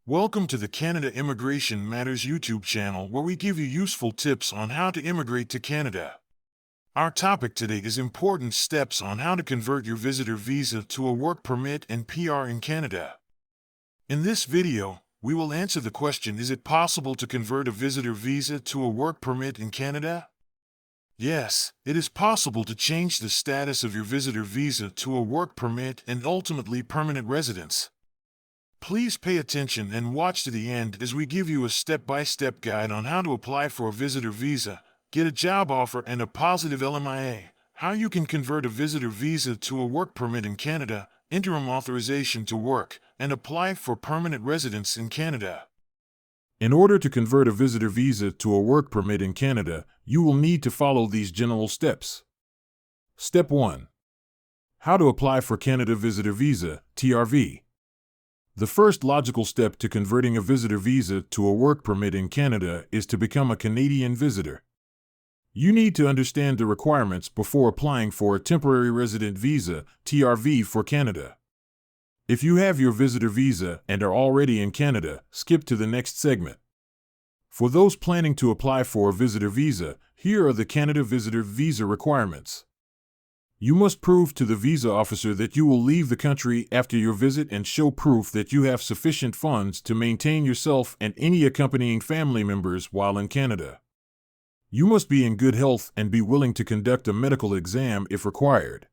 Welcome to the Canada Immigration Matters YouTube channel, where we give you useful tips on how to immigrate to Canada. Our topic today is important steps on how to convert your visitor visa to a work permit and PR in Canada. In this video, we will answer the question, is it possible to convert a visitor visa to a work permit in Canada? Yes, it is possible to change the status of your visitor visa to a work permit and ultimately permanent residence. Please pay attention and watch to the end as we give you a step-by-step guide on how to apply for a visitor visa, get a job offer and a positive LMIA, how you can convert a visitor visa to a work permit in Canada, interim authorization to work, and apply for permanent residence in Canada. In order to convert a visitor visa to a work permit in Canada, you will need to follow these general steps. Step 1. How to apply for Canada Visitor Visa, TRV. The first logical step to converting a visitor visa to a work permit in Canada is to become a Canadian visitor. You need to understand the requirements before applying for a temporary resident visa, TRV, for Canada. If you have your visitor visa and are already in Canada, skip to the next segment. For those planning to apply for a visitor visa, here are the Canada Visitor Visa requirements. You must prove to the visa officer that you will leave the country after your visit and show proof that you have sufficient funds to maintain yourself and any accompanying family members while in Canada. You must be in good health and be willing to conduct a medical exam if required.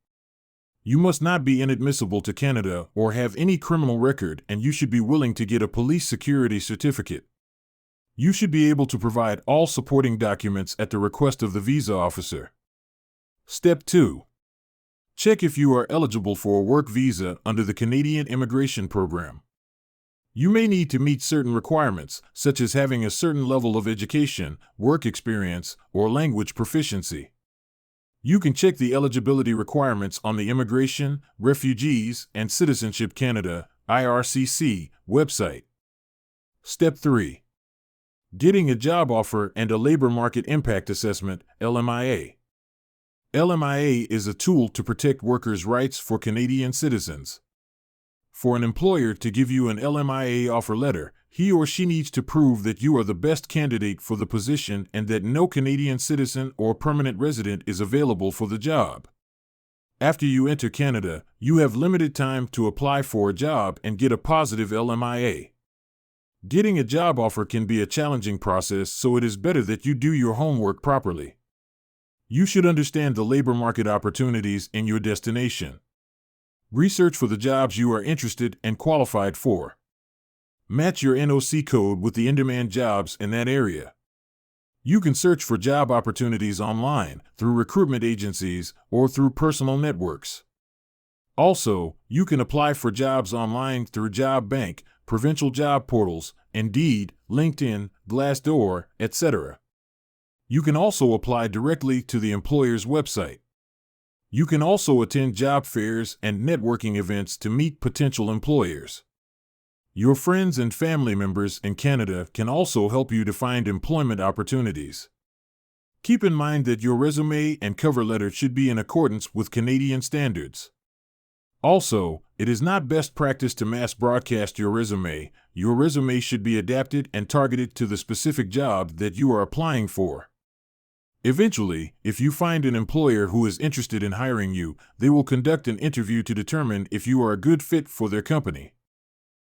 You must not be inadmissible to Canada or have any criminal record, and you should be willing to get a police security certificate. You should be able to provide all supporting documents at the request of the visa officer. Step 2. Check if you are eligible for a work visa under the Canadian Immigration Program. You may need to meet certain requirements, such as having a certain level of education, work experience, or language proficiency. You can check the eligibility requirements on the Immigration, Refugees, and Citizenship Canada, IRCC, website. Step 3. Getting a job offer and a labor market impact assessment, LMIA. LMIA is a tool to protect workers' rights for Canadian citizens. For an employer to give you an LMIA offer letter, he or she needs to prove that you are the best candidate for the position and that no Canadian citizen or permanent resident is available for the job. After you enter Canada, you have limited time to apply for a job and get a positive LMIA. Getting a job offer can be a challenging process, so it is better that you do your homework properly. You should understand the labor market opportunities in your destination. Research for the jobs you are interested and qualified for. Match your NOC code with the in-demand jobs in that area. You can search for job opportunities online, through recruitment agencies, or through personal networks. Also, you can apply for jobs online through Job Bank, provincial job portals, Indeed, LinkedIn, Glassdoor, etc. You can also apply directly to the employer's website. You can also attend job fairs and networking events to meet potential employers. Your friends and family members in Canada can also help you to find employment opportunities. Keep in mind that your resume and cover letter should be in accordance with Canadian standards. Also, it is not best practice to mass broadcast your resume. Your resume should be adapted and targeted to the specific job that you are applying for. Eventually, if you find an employer who is interested in hiring you, they will conduct an interview to determine if you are a good fit for their company.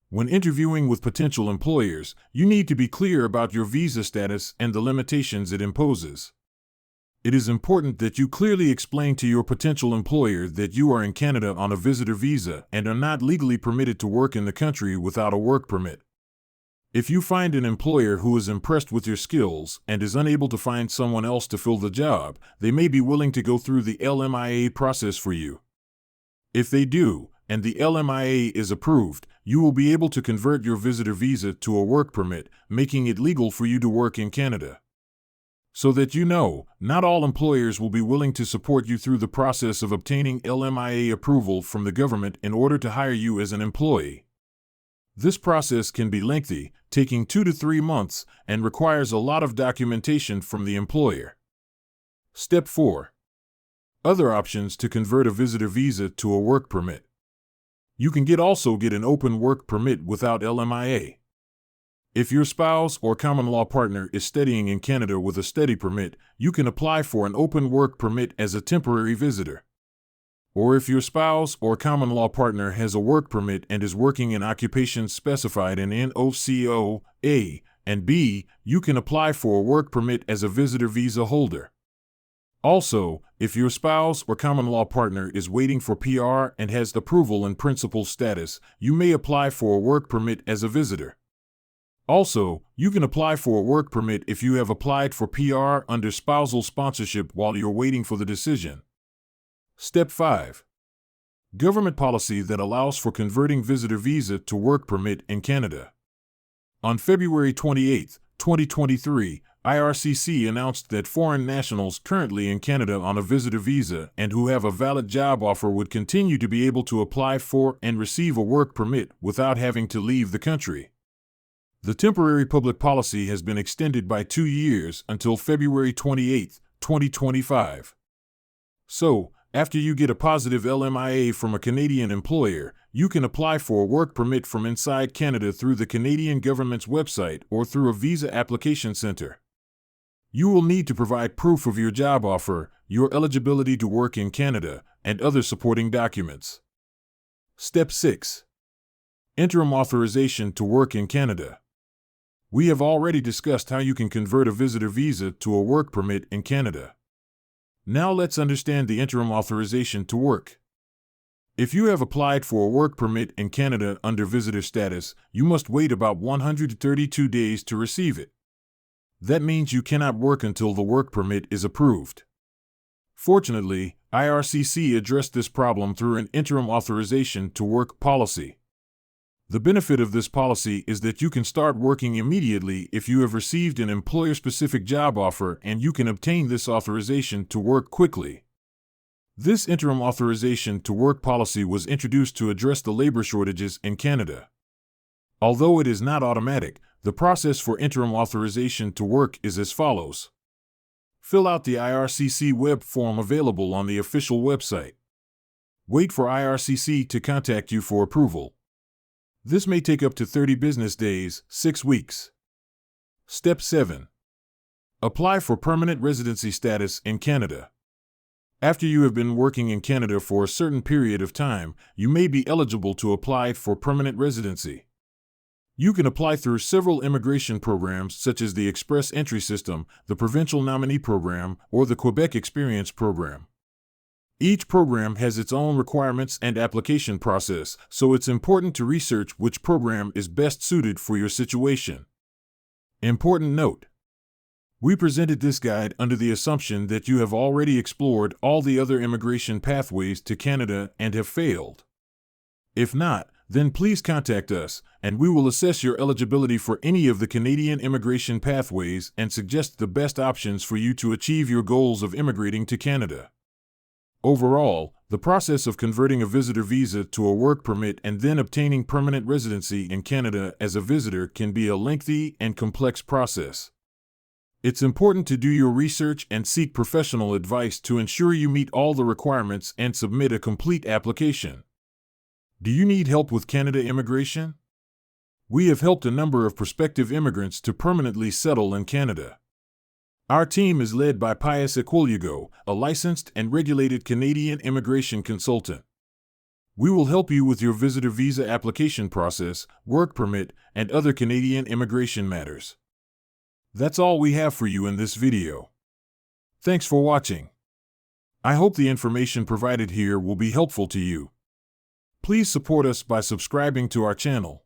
When interviewing with potential employers, you need to be clear about your visa status and the limitations it imposes. It is important that you clearly explain to your potential employer that you are in Canada on a visitor visa and are not legally permitted to work in the country without a work permit. If you find an employer who is impressed with your skills and is unable to find someone else to fill the job, they may be willing to go through the LMIA process for you. If they do, and the LMIA is approved, you will be able to convert your visitor visa to a work permit, making it legal for you to work in Canada. So that you know, not all employers will be willing to support you through the process of obtaining LMIA approval from the government in order to hire you as an employee. This process can be lengthy, taking 2 to 3 months, and requires a lot of documentation from the employer. Step 4. Other options to convert a visitor visa to a work permit. You can also get an open work permit without LMIA. If your spouse or common law partner is studying in Canada with a study permit, you can apply for an open work permit as a temporary visitor. Or if your spouse or common law partner has a work permit and is working in occupations specified in NOCO A and B, you can apply for a work permit as a visitor visa holder. Also, if your spouse or common law partner is waiting for PR and has approval in principal status, you may apply for a work permit as a visitor. Also, you can apply for a work permit if you have applied for PR under spousal sponsorship while you're waiting for the decision. Step 5. Government policy that allows for converting visitor visa to work permit in Canada. On February 28, 2023, IRCC announced that foreign nationals currently in Canada on a visitor visa and who have a valid job offer would continue to be able to apply for and receive a work permit without having to leave the country. The temporary public policy has been extended by 2 years until February 28, 2025. So, after you get a positive LMIA from a Canadian employer, you can apply for a work permit from inside Canada through the Canadian government's website or through a visa application center. You will need to provide proof of your job offer, your eligibility to work in Canada, and other supporting documents. Step 6. Interim authorization to work in Canada. We have already discussed how you can convert a visitor visa to a work permit in Canada. Now let's understand the interim authorization to work. If you have applied for a work permit in Canada under visitor status, you must wait about 132 days to receive it. That means you cannot work until the work permit is approved. Fortunately, IRCC addressed this problem through an interim authorization to work policy. The benefit of this policy is that you can start working immediately if you have received an employer-specific job offer, and you can obtain this authorization to work quickly. This interim authorization to work policy was introduced to address the labor shortages in Canada. Although it is not automatic, the process for interim authorization to work is as follows. Fill out the IRCC web form available on the official website. Wait for IRCC to contact you for approval. This may take up to 30 business days, 6 weeks. Step 7. Apply for permanent residency status in Canada. After you have been working in Canada for a certain period of time, you may be eligible to apply for permanent residency. You can apply through several immigration programs such as the Express Entry System, the Provincial Nominee Program, or the Quebec Experience Program. Each program has its own requirements and application process, so it's important to research which program is best suited for your situation. Important note: we presented this guide under the assumption that you have already explored all the other immigration pathways to Canada and have failed. If not, then please contact us, and we will assess your eligibility for any of the Canadian immigration pathways and suggest the best options for you to achieve your goals of immigrating to Canada. Overall, the process of converting a visitor visa to a work permit and then obtaining permanent residency in Canada as a visitor can be a lengthy and complex process. It's important to do your research and seek professional advice to ensure you meet all the requirements and submit a complete application. Do you need help with Canada immigration? We have helped a number of prospective immigrants to permanently settle in Canada. Our team is led by Pius Equiligo, a licensed and regulated Canadian immigration consultant. We will help you with your visitor visa application process, work permit, and other Canadian immigration matters. That's all we have for you in this video. Thanks for watching. I hope the information provided here will be helpful to you. Please support us by subscribing to our channel.